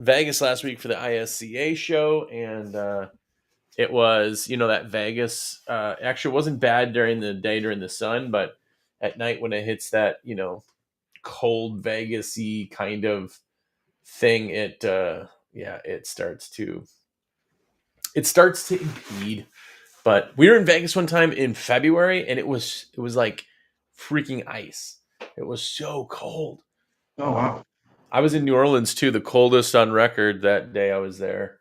Vegas last week for the ISCA show, and it was, that Vegas actually wasn't bad during the day during the sun, but at night when it hits that, cold Vegas-y kind of thing, it starts to impede. But we were in Vegas one time in February, and it was like freaking ice. It was so cold. Oh Um, wow. I was in New Orleans too, the coldest on record that day I was there.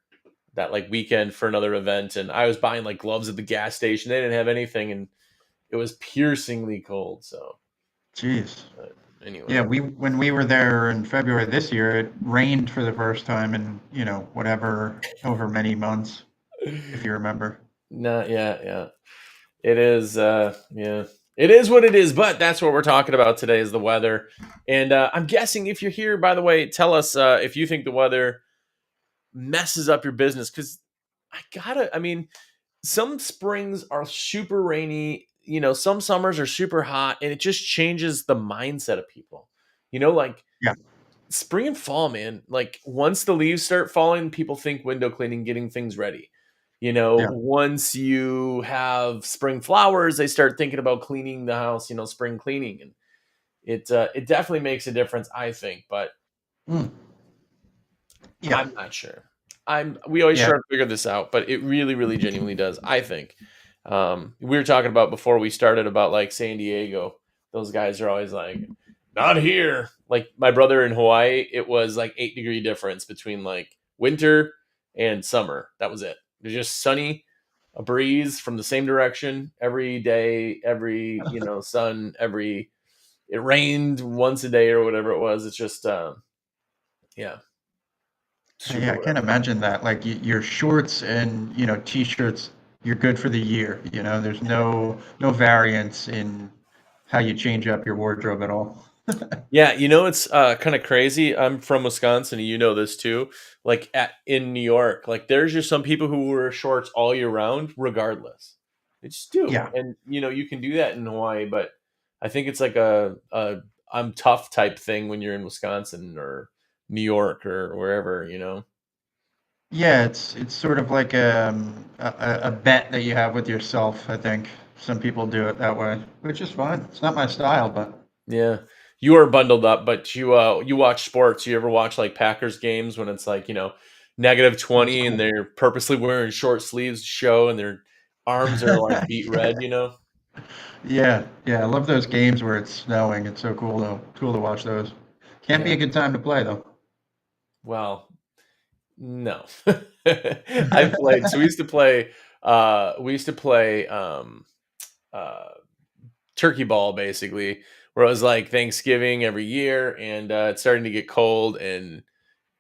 That like weekend for another event, and I was buying like gloves at the gas station. They didn't have anything, and it was piercingly cold. So Jeez. Yeah, anyway, we when we were there in February this year, it rained for the first time in, whatever, over many months, if you remember. not yeah, yeah. It is, yeah. It is what it is, but that's what we're talking about today is the weather. And I'm guessing if you're here, by the way, tell us if you think the weather messes up your business. Because I mean, some springs are super rainy, some summers are super hot, and it just changes the mindset of people. Like Yeah. spring and fall, man. Like once the leaves start falling, people think window cleaning, getting things ready. Yeah. Once you have spring flowers, they start thinking about cleaning the house, spring cleaning, and it definitely makes a difference, I think. But Mm. Yeah. I'm not sure. We always Yeah. try to figure this out, but it really, really genuinely does, I think. We were talking about before we started about like San Diego. Those guys are always like, not here. Like my brother in Hawaii, it was like 8-degree difference between like winter and summer. That was it. It was just sunny, a breeze from the same direction every day, every, sun, it rained once a day or whatever it was. It's just, yeah, super Yeah, I can't whatever. imagine that. Like your shorts and, t-shirts, you're good for the year. There's no variance in how you change up your wardrobe at all. Yeah, it's kind of crazy. I'm from Wisconsin, and you know this too. Like in New York, like there's just some people who wear shorts all year round, regardless. They just do, Yeah. and you can do that in Hawaii, but I think it's like a I'm tough type thing when you're in Wisconsin or New York or wherever. Yeah, it's sort of like a bet that you have with yourself, I think. Some people do it that way, which is fine. It's not my style, but Yeah. You are bundled up, but you watch sports. You ever watch like Packers games when it's like, negative it's 20 and cool. they're purposely wearing short sleeves to show and their arms are like beat red? Yeah, yeah, I love those games where it's snowing. It's so cool to watch those. Can't be Yeah. a good time to play though. Well, no. I played. So we used to play uh turkey ball basically, where it was like Thanksgiving every year, and it's starting to get cold, and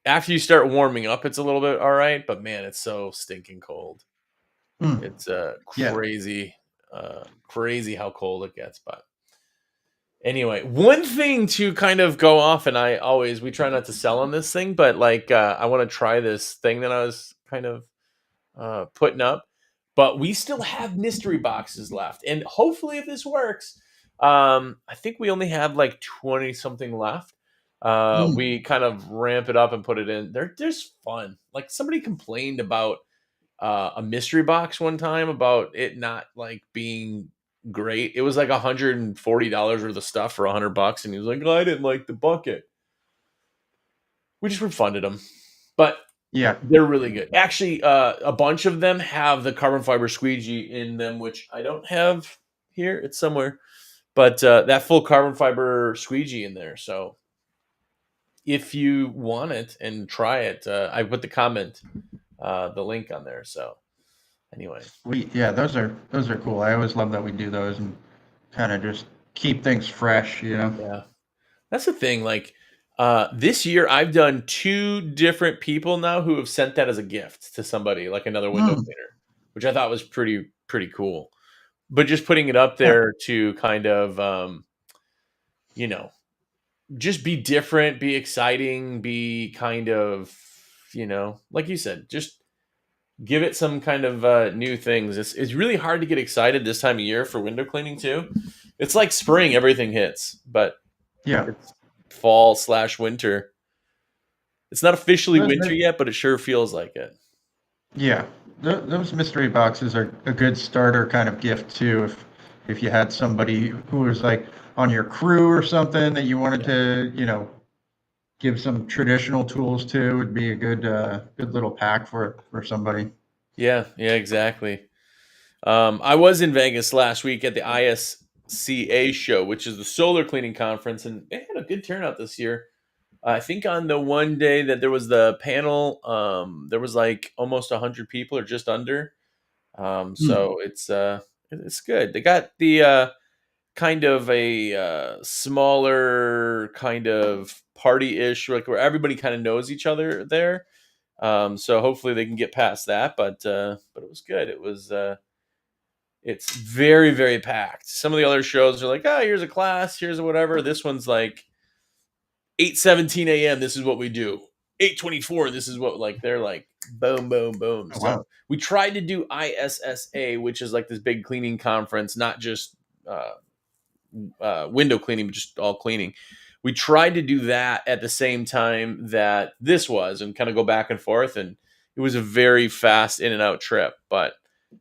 after you start warming up, it's a little bit all right, but man, it's so stinking cold. Hmm. It's Yeah. crazy how cold it gets. But anyway, one thing to kind of go off, and we try not to sell on this thing, but like I want to try this thing that I was kind of putting up. But we still have mystery boxes left, and hopefully, if this works, I think we only have like 20 something left. Hmm. We kind of ramp it up and put it in. They're just fun. Like somebody complained about a mystery box one time about it not like being great. It was like $140 worth of stuff for $100, and he was like, "Oh, I didn't like the bucket." We just refunded them, but Yeah. they're really good. Actually, a bunch of them have the carbon fiber squeegee in them, which I don't have here. It's somewhere, but that full carbon fiber squeegee in there. So if you want it and try it, I put the link on there. So anyway, Sweet. Yeah, those are cool. I always love that we do those and kind of just keep things fresh. yeah. That's the thing. Like this year, I've done two different people now who have sent that as a gift to somebody, like another window Hmm. cleaner, which I thought was pretty cool. But just putting it up Yeah. there to kind of, you know, just be different, be exciting, be kind of, like you said, just give it some kind of new things. It's really hard to get excited this time of year for window cleaning too. It's like spring, everything hits, but Yeah. it's fall/winter. It's not officially Those winter my- yet, but it sure feels like it. yeah, those mystery boxes are a good starter kind of gift too. If you had somebody who was like on your crew or something that you wanted Yeah. to, give some traditional tools to, would be a good little pack for somebody. Yeah, yeah, exactly. I was in Vegas last week at the ISCA show, which is the solar cleaning conference, and it had a good turnout this year. I think on the one day that there was the panel, there was like almost 100 people or just under. Hmm. So it's good. They got the kind of a smaller kind of party ish, like where everybody kind of knows each other there. So hopefully they can get past that. But it was good. It's very very packed. Some of the other shows are like, oh, here's a class, here's a whatever. This one's like 8:17 a.m. This is what we do. 8:24. This is what like they're like boom boom boom. Oh, So wow. we tried to do ISSA, which is like this big cleaning conference, not just uh, window cleaning, but just all cleaning. We tried to do that at the same time that this was, and kind of go back and forth. And it was a very fast in and out trip. But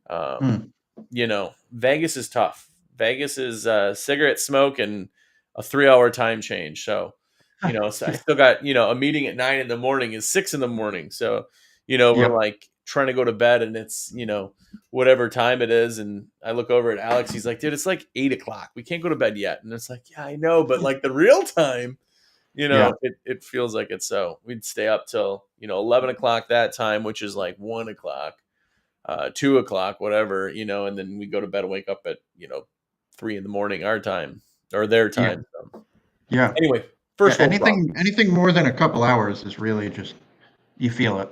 um, Hmm. Vegas is tough. Vegas is cigarette smoke and a 3 hour time change. So I Yeah. still got, a meeting at 9 in the morning is 6 in the morning. So, we're Yep. like trying to go to bed and it's, whatever time it is. And I look over at Alex. He's like, dude, it's like 8 o'clock. We can't go to bed yet. And it's like, yeah, I know. But like the real time, Yeah. it feels like it. So we'd stay up till, 11 o'clock that time, which is like 1 o'clock, 2 o'clock, whatever, and then we go to bed and wake up at, 3 in the morning, our time or their Yeah. time. So Yeah. anyway, Yeah. first world problem. Anything more than a couple hours is really just you feel it.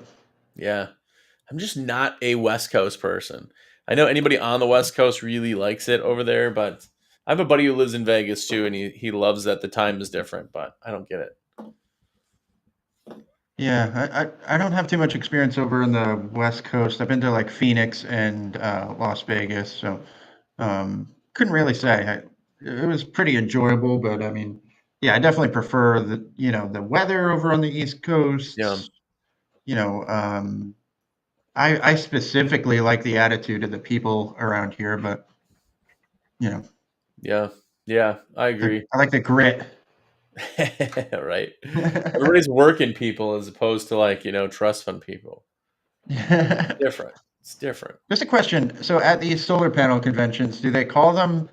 Yeah. I'm just not a West Coast person. I know anybody on the West Coast really likes it over there, but I have a buddy who lives in Vegas too, and he loves that the time is different, but I don't get it. Yeah, I don't have too much experience over in the West Coast. I've been to like Phoenix and Las Vegas, so couldn't really say. It was pretty enjoyable, but I mean, yeah, I definitely prefer the weather over on the East Yeah. Coast. You know, I specifically like the attitude of the people around here, but you know, Yeah. Yeah. I agree. I like the grit. Right. Everybody's working people as opposed to like, trust fund people. Different. It's different. Just a question. So at these solar panel conventions, do they call them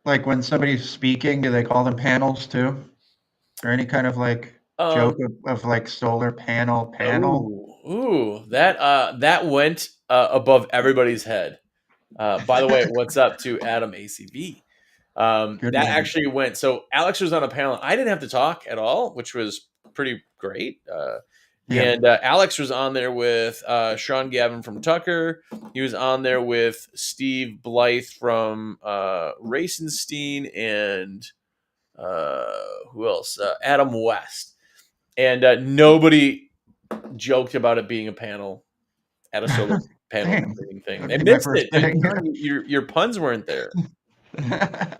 like when somebody's speaking, do they call them panels too? Or any kind of like joke Um, of like solar panel? that went above everybody's head. By the way, what's up to Adam ACV? Good That man. actually went. So Alex was on a panel. I didn't have to talk at all, which was pretty great. Yeah. And Alex was on there with Sean Gavin from Tucker. He was on there with Steve Blythe from Racenstein and who else? Adam West. And nobody joked about it being a panel at a solar panel Dang. cleaning thing. That'd They be my missed first it, dude. thing. Your puns weren't there. I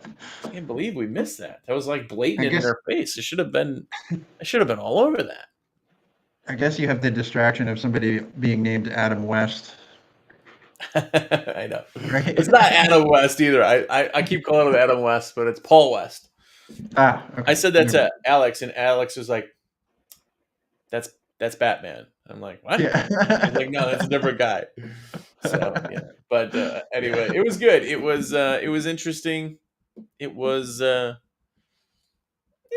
Can't believe we missed that. That was like blatant in guess our face. It should have been. I should have been all over that. I guess you have the distraction of somebody being named Adam West, I know. right? It's not Adam West either. I keep calling him Adam West, but it's Paul West. Ah, I okay. said that to Alex, and Alex was like, "That's Batman." I'm like, "What?" He's like, "No, that's a different guy." So yeah, but anyway, it was good. It was interesting. It was you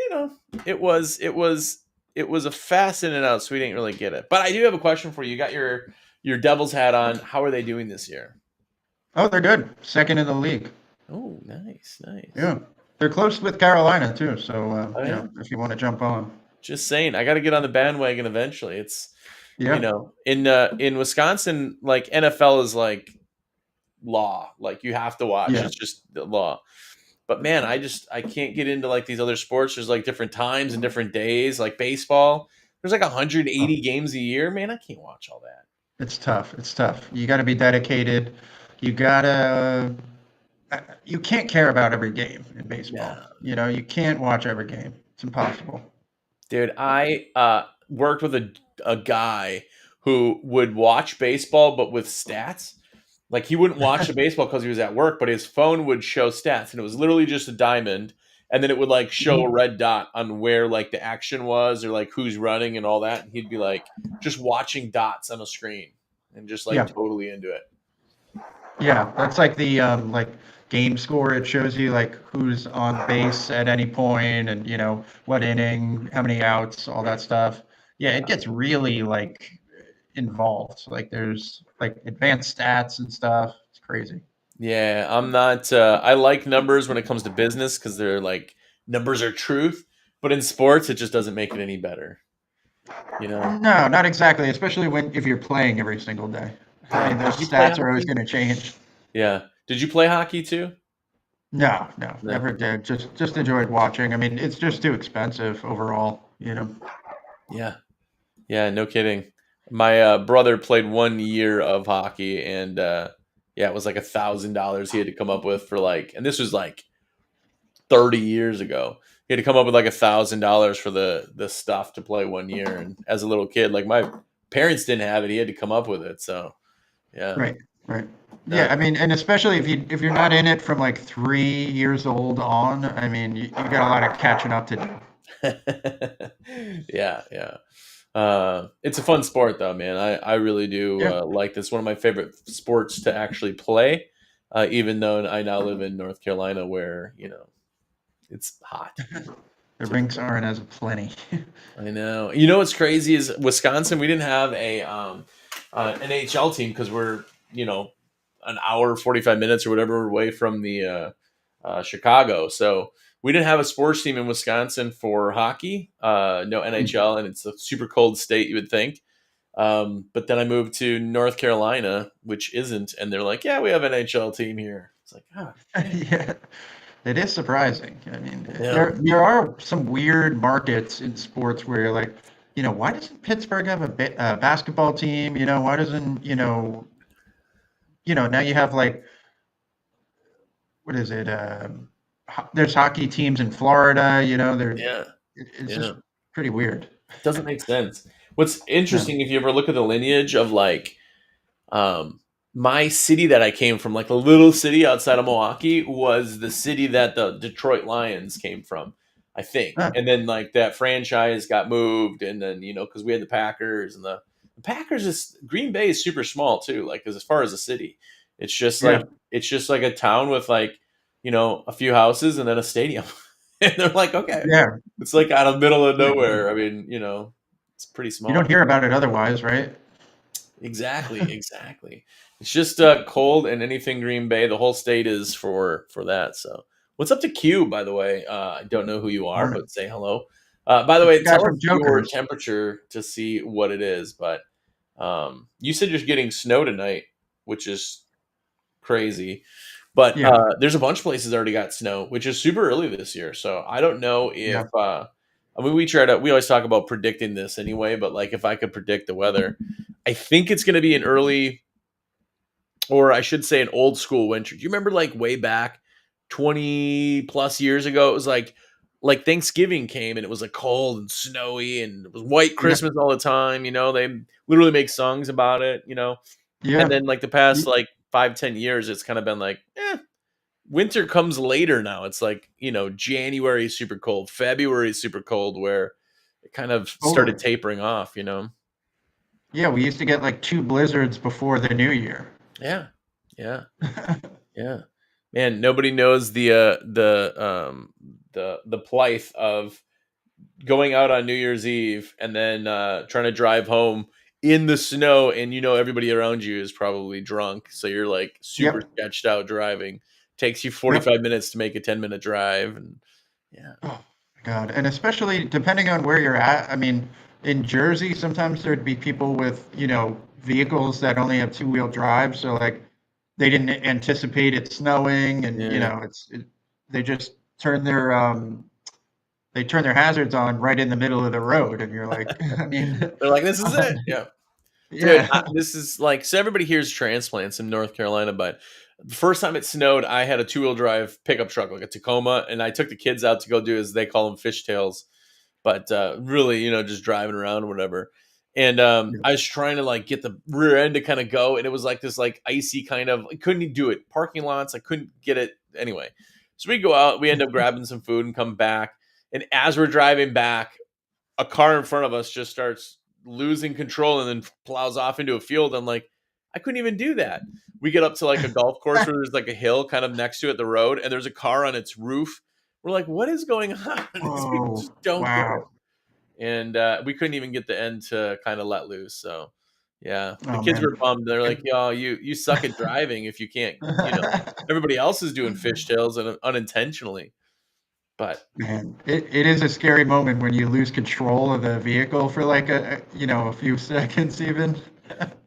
know it was a fast in and out, so we didn't really get it. But I do have a question for you. You got your Devils hat on. How are they doing this year? Oh, they're good. Second in the league. Oh, nice, nice. Yeah. They're close with Carolina too, so Oh yeah. if you want to jump on. Just saying, I got to get on the bandwagon eventually. It's Yeah. in Wisconsin, like NFL is like law. Like you have to watch. Yeah. It's just the law. But man, I can't get into like these other sports. There's like different times and different days. Like baseball, there's like Oh, 180 games a year. Man, I can't watch all that. it's tough. It's tough. You got to be dedicated. You gotta. You can't care about every game in baseball. Yeah, You can't watch every game. It's impossible. dude. I worked with a a guy who would watch baseball but with stats. Like he wouldn't watch the baseball because he was at work, but his phone would show stats, and it was literally just a diamond, and then it would like show a red dot on where like the action was or like who's running and all that. And he'd be like just watching dots on a screen and just like Yeah, totally into it. yeah, that's like the like game score. It shows you like who's on base at any point, and what inning, how many outs, all that stuff. Yeah, it gets really like involved. Like there's like advanced stats and stuff. It's crazy. Yeah, I'm not. I like numbers when it comes to business because they're like numbers are truth, but in sports, it just doesn't make it any better. You know? No, not exactly. Especially if you're playing every single day. I mean, those Did you play stats are always hockey? going to change. Yeah. Did you play hockey too? No, no, No. never did. Just enjoyed watching. I mean, it's just too expensive overall. Yeah. Yeah. No kidding. My brother played 1 year of hockey, and yeah, it was like $1,000 he had to come up with for like, and this was like 30 years ago. He had to come up with like $1,000 for the stuff to play 1 year. And as a little kid, like my parents didn't have it, he had to come up with it. So yeah, Right, right. Yeah, not I mean, and especially if you're not in it from like 3 years old on, I mean, you got a lot of catching up to do. yeah, yeah. It's a fun sport though, man. I really do Yeah, like this. One of my favorite sports to actually play. Even though I now live in North Carolina, where it's hot. the rinks aren't as plenty. I know. You know what's crazy is Wisconsin. We didn't have a NHL team because we're an hour 45 minutes or whatever away from the Chicago. So we didn't have a sports team in Wisconsin for hockey. No NHL, and it's a super cold state. You would think. But then I moved to North Carolina, which isn't, and they're like, "Yeah, we have an NHL team here." It's like, ah, Yeah, it is surprising. I mean, yeah, there are some weird markets in sports where you're like, why doesn't Pittsburgh have a basketball team? Why doesn't now you have like what is it? There's hockey teams in Florida. yeah, It's just yeah. pretty weird. Doesn't make sense. What's Yeah. interesting if you ever look at the lineage of like um my city that I came from, like a little city outside of Milwaukee, was the city that the Detroit Lions came from, I think. Huh. And then like that franchise got moved, and then because we had the Packers, and the Packers is Green Bay is super small too. Like as far as a city, it's just Yeah. like a town with like a few houses and then a stadium, and they're like, okay, Yeah. it's like out of middle of Yeah. nowhere. I mean, it's pretty You don't small. hear about it otherwise, right? Exactly, exactly. It's just cold, and anything Green Bay, the whole state is for that. So, what's up to Q? By the way, I don't know who you are, Morning. but say hello. By the It's the way, guy tell us from your Jokers. temperature to see what it is. But you said you're getting snow tonight, which is crazy. But Yeah. there's a bunch of places that already got snow, which is super early this year. So I don't know if Yeah. I mean we always talk about predicting this anyway, but like if I could predict the weather, I think it's going to be an early, or I should say an old school winter. Do you remember like way back 20 plus years ago? It was like Thanksgiving came and it was like cold and snowy and it was white Yeah. Christmas all the time. They literally make songs about it. And Yeah. then like the past like 5-10 years, it's kind of been like, winter comes later now. It's like, January is super cold, February is super cold, where it kind of started Totally. tapering off. Yeah. We used to get like two blizzards before the new year. Yeah. Yeah. Yeah. Man, nobody knows the plight of going out on New Year's Eve and then trying to drive home in the snow, and everybody around you is probably drunk, so you're like super Yep. sketched out driving. Takes you Yep. 45 minutes to make a 10-minute drive, and yeah. Oh my God. And especially depending on where you're at. I mean, in Jersey, sometimes there'd be people with, vehicles that only have two-wheel drive. So like they didn't anticipate it snowing and, Yeah. they just turn their hazards on right in the middle of the road. And you're like, I mean, They're like, this is it. Yeah. Dude, yeah. this is like, so everybody here's transplants in North Carolina, but the first time it snowed, I had a two-wheel drive pickup truck, like a Tacoma, and I took the kids out to go do, as they call them, fishtails, but really, just driving around or whatever. And Yeah. I was trying to like get the rear end to kind of go, and it was like this like icy kind of. I couldn't even do it. Parking lots, I couldn't get it anyway. So we go out, we end up grabbing some food and come back. And as we're driving back, a car in front of us just starts losing control and then plows off into a field. I'm like, I couldn't even do that. We get up to like a golf course where there's like a hill kind of next to it, the road, and there's a car on its roof. We're like, what is going on? These people Oh, just don't get it. wow. And we couldn't even get the end to kind of let loose. So yeah, the Oh, kids man. were bummed. They're like, "Yo, you suck at driving if you can't, everybody else is doing fishtails and unintentionally." But Man, it is a scary moment when you lose control of the vehicle for like a few seconds even.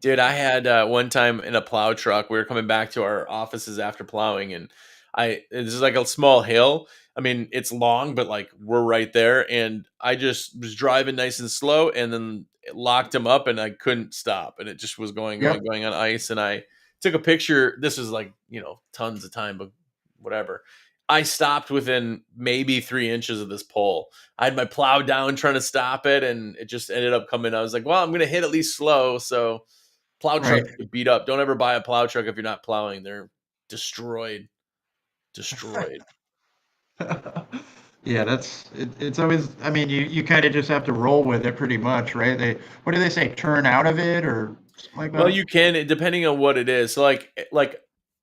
dude, I had one time in a plow truck. We were coming back to our offices after plowing, and this is like a small hill. I mean, it's long, but like we're right there. And I just was driving nice and slow, and then it locked him up, and I couldn't stop, and it just was Yep. going on ice. And I took a picture. This was like tons of time, but whatever. I stopped within maybe 3 inches of this pole. I had my plow down trying to stop it, and it just ended up coming. I was like, well, I'm gonna hit at least slow, so plow trucks Right. get beat up. Don't ever buy a plow truck if you're not plowing. They're destroyed. Destroyed. Yeah, it's always, I mean, you kind of just have to roll with it pretty much, right? What do they say? Turn out of it or something like Well, that? you can, depending on what it is. So like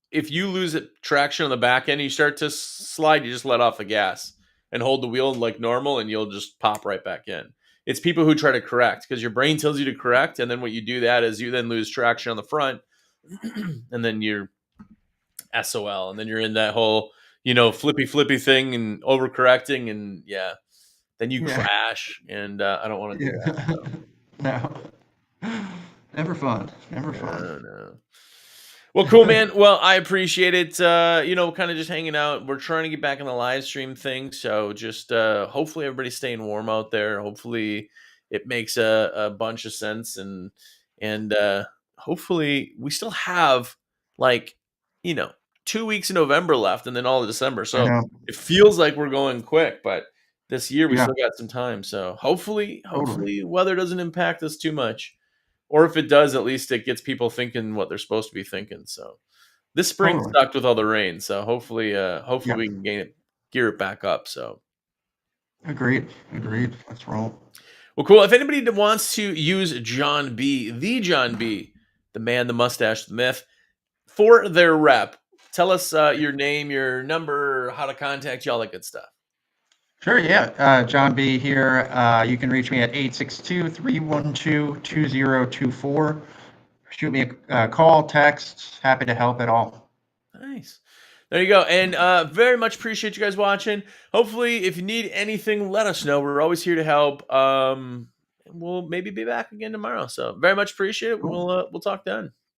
if you lose traction on the back end, you start to slide, you just let off the gas and hold the wheel like normal, and you'll just pop right back in. It's people who try to correct because your brain tells you to correct, and then what you do that is you then lose traction on the front, and then you're SOL, and then you're in that whole flippy thing and overcorrecting, and yeah, then you Yeah. crash, and I don't want to do that. Yeah. So. No. Never fun. Never fun. No, no. Well, cool, man. Well, I appreciate it. Kind of just hanging out. We're trying to get back in the live stream thing, so just hopefully everybody's staying warm out there. Hopefully it makes a bunch of sense, and hopefully we still have like 2 weeks in November left, and then all of December. I So know. it feels like we're going quick, but this year we Yeah, still got some time. So hopefully, totally. weather doesn't impact us too much. Or if it does, at least it gets people thinking what they're supposed to be thinking. So this spring Totally. sucked with all the rain. So hopefully Yeah. we can gear it back up. So Agreed. mhm. Agreed. Let's roll. Well, cool. If anybody that wants to use John B, the John B, the man, the mustache, the myth, for their rep, tell us your name, your number, how to contact you, all that good stuff. Sure, yeah. John B. here. You can reach me at 862-312-2024. Shoot me a call, text. Happy to help at all. Nice. There you go. And very much appreciate you guys watching. Hopefully, if you need anything, let us know. We're always here to help. We'll maybe be back again tomorrow. So very much appreciate it. Cool. We'll talk then.